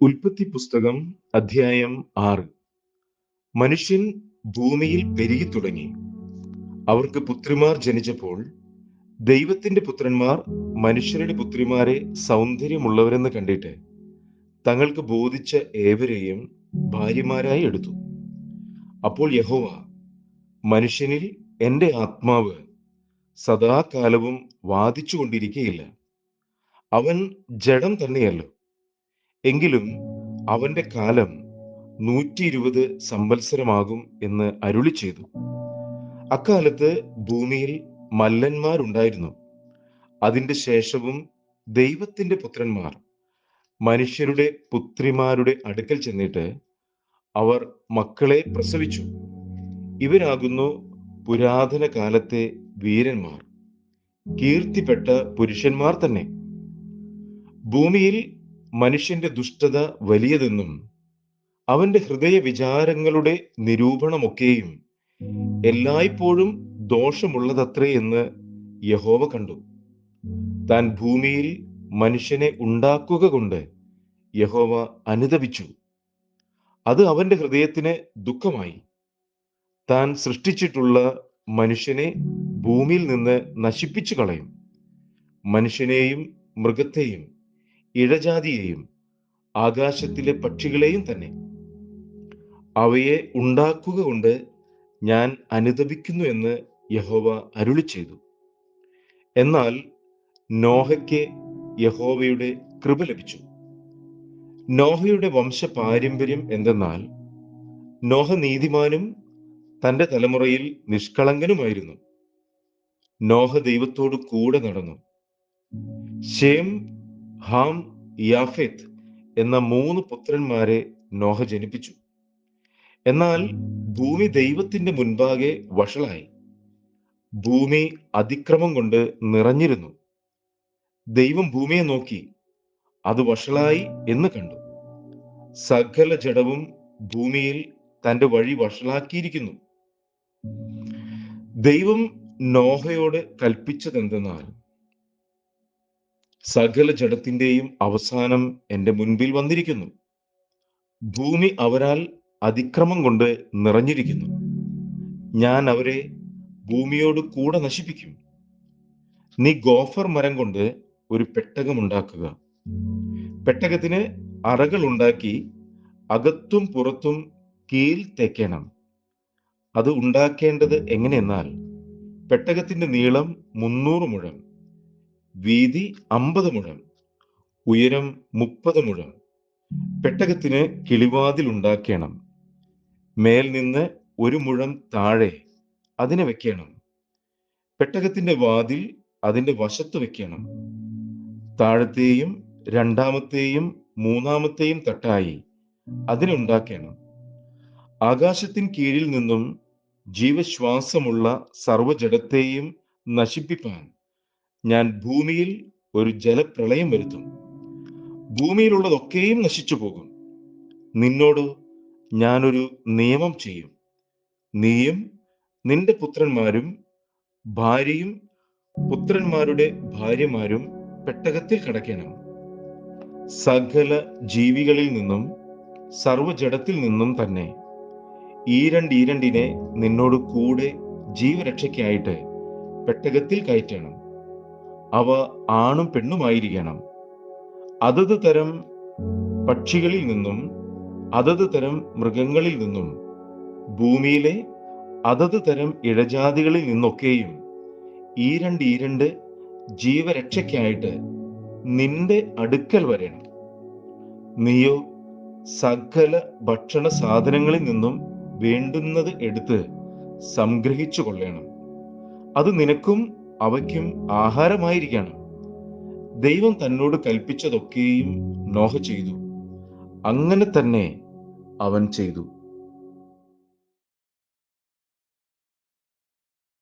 ഉൽപ്പത്തി പുസ്തകം അധ്യായം 6. മനുഷ്യൻ ഭൂമിയിൽ പെരുകിത്തുടങ്ങി. അവർക്ക് പുത്രിമാർ ജനിച്ചപ്പോൾ ദൈവത്തിന്റെ പുത്രന്മാർ മനുഷ്യരുടെ പുത്രിമാരെ സൗന്ദര്യമുള്ളവരെന്ന് കണ്ടിട്ട് തങ്ങൾക്ക് ബോധിച്ച ഏവരെയും ഭാര്യമാരായി എടുത്തു. അപ്പോൾ യഹോവ, മനുഷ്യനിൽ എൻ്റെ ആത്മാവ് സദാകാലവും വാദിച്ചുകൊണ്ടിരിക്കുകയില്ല. അവൻ ജഡം തന്നെയല്ലോ, എങ്കിലും അവന്റെ കാലം 120 സംവത്സരമാകും എന്ന് അരുളി ചെയ്തു. അക്കാലത്ത് ഭൂമിയിൽ മല്ലന്മാരുണ്ടായിരുന്നു. അതിന്റെ ശേഷവും ദൈവത്തിന്റെ പുത്രന്മാർ മനുഷ്യരുടെ പുത്രിമാരുടെ അടുക്കൽ ചെന്നിട്ട് അവർ മക്കളെ പ്രസവിച്ചു. ഇവരാകുന്നു പുരാതന കാലത്തെ വീരന്മാർ, കീർത്തിപ്പെട്ട പുരുഷന്മാർ തന്നെ. ഭൂമിയിൽ മനുഷ്യന്റെ ദുഷ്ടത വലിയതെന്നും അവന്റെ ഹൃദയ വിചാരങ്ങളുടെ നിരൂപണമൊക്കെയും എല്ലായ്പ്പോഴും ദോഷമുള്ളതത്രേ എന്ന് യഹോവ കണ്ടു. താൻ ഭൂമിയിൽ മനുഷ്യനെ ഉണ്ടാക്കുക കൊണ്ട് യഹോവ അനുതപിച്ചു. അത് അവന്റെ ഹൃദയത്തിന് ദുഃഖമായി. താൻ സൃഷ്ടിച്ചിട്ടുള്ള മനുഷ്യനെ ഭൂമിയിൽ നിന്ന് നശിപ്പിച്ചു കളയും. മനുഷ്യനെയും മൃഗത്തെയും ഇഴജാതിയെയും ആകാശത്തിലെ പക്ഷികളെയും തന്നെ. അവയെ ഉണ്ടാക്കുക കൊണ്ട് ഞാൻ അനുതപിക്കുന്നു എന്ന് യഹോവ അരുളി ചെയ്തു. എന്നാൽ നോഹയ്ക്ക് യഹോവയുടെ കൃപ ലഭിച്ചു. നോഹയുടെ വംശപാരമ്പര്യം എന്തെന്നാൽ, നോഹ നീതിമാനും തന്റെ തലമുറയിൽ നിഷ്കളങ്കനുമായിരുന്നു. നോഹ ദൈവത്തോട് കൂടെ നടന്നു. ശേം, ഹാം, യാഫെത്ത് എന്ന 3 പുത്രന്മാരെ നോഹ ജനിപ്പിച്ചു. എന്നാൽ ഭൂമി ദൈവത്തിന്റെ മുൻപാകെ വഷളായി. ഭൂമി അതിക്രമം കൊണ്ട് നിറഞ്ഞിരുന്നു. ദൈവം ഭൂമിയെ നോക്കി, അത് വഷളായി എന്ന് കണ്ടു. സകല ജഡവും ഭൂമിയിൽ തന്റെ വഴി വഷളാക്കിയിരിക്കുന്നു. ദൈവം നോഹയോട് കൽപ്പിച്ചതെന്തെന്നാൽ, സകല ജഡത്തിന്റെയും അവസാനം എൻ്റെ മുൻപിൽ വന്നിരിക്കുന്നു. ഭൂമി അവരാൽ അതിക്രമം കൊണ്ട് നിറഞ്ഞിരിക്കുന്നു. ഞാൻ അവരെ ഭൂമിയോട് കൂടെ നശിപ്പിക്കും. നീ ഗോഫർ മരം കൊണ്ട് ഒരു പെട്ടകമുണ്ടാക്കുക. പെട്ടകത്തിന് അറകൾ ഉണ്ടാക്കി അകത്തും പുറത്തും കീൽ തേക്കണം. അത് ഉണ്ടാക്കേണ്ടത് എങ്ങനെയെന്നാൽ, പെട്ടകത്തിന്റെ നീളം 300 മുഴം, വീതി 50 മുഴം, ഉയരം 30 മുഴം. പെട്ടകത്തിന് കിളിവാതിൽ ഉണ്ടാക്കണം. മേൽ നിന്ന് 1 മുഴം താഴെ അതിനെ വെക്കണം. പെട്ടകത്തിന്റെ വാതിൽ അതിന്റെ വശത്ത് വെക്കണം. താഴത്തെയും രണ്ടാമത്തെയും മൂന്നാമത്തെയും തട്ടായി അതിനുണ്ടാക്കണം. ആകാശത്തിൻ കീഴിൽ നിന്നും ജീവശ്വാസമുള്ള സർവ്വജഡത്തെയും നശിപ്പിപ്പാൻ ഞാൻ ഭൂമിയിൽ ഒരു ജലപ്രളയം വരുത്തും. ഭൂമിയിലുള്ളതൊക്കെയും നശിച്ചു പോകും. നിന്നോട് ഞാനൊരു നിയമം ചെയ്യും. നീയും നിന്റെ പുത്രന്മാരും ഭാര്യയും പുത്രന്മാരുടെ ഭാര്യമാരും പെട്ടകത്തിൽ കടക്കണം. സകല ജീവികളിൽ നിന്നും സർവ്വജഡത്തിൽ നിന്നും തന്നെ ഈരണ്ടിനെ നിന്നോട് കൂടെ ജീവരക്ഷയ്ക്കായിട്ട് പെട്ടകത്തിൽ കയറ്റണം. അവ ആണും പെണ്ണുമായിരിക്കണം. അതത് തരം പക്ഷികളിൽ നിന്നും അതത് തരം മൃഗങ്ങളിൽ നിന്നും ഭൂമിയിലെ അതത് തരം ഇഴജാതികളിൽ നിന്നൊക്കെയും ഈരണ്ട് ജീവരക്ഷയ്ക്കായിട്ട് നിന്റെ അടുക്കൽ വരണം. നീയോ സകല ഭക്ഷണ സാധനങ്ങളിൽ നിന്നും വേണ്ടുന്നത് എടുത്ത് സംഗ്രഹിച്ചു കൊള്ളണം. അത് നിനക്കും അവയ്ക്കും ആഹാരമായിരിക്കണം. ദൈവം തന്നോട് കൽപ്പിച്ചതൊക്കെയും നോഹ ചെയ്തു. അങ്ങനെ തന്നെ അവൻ ചെയ്തു.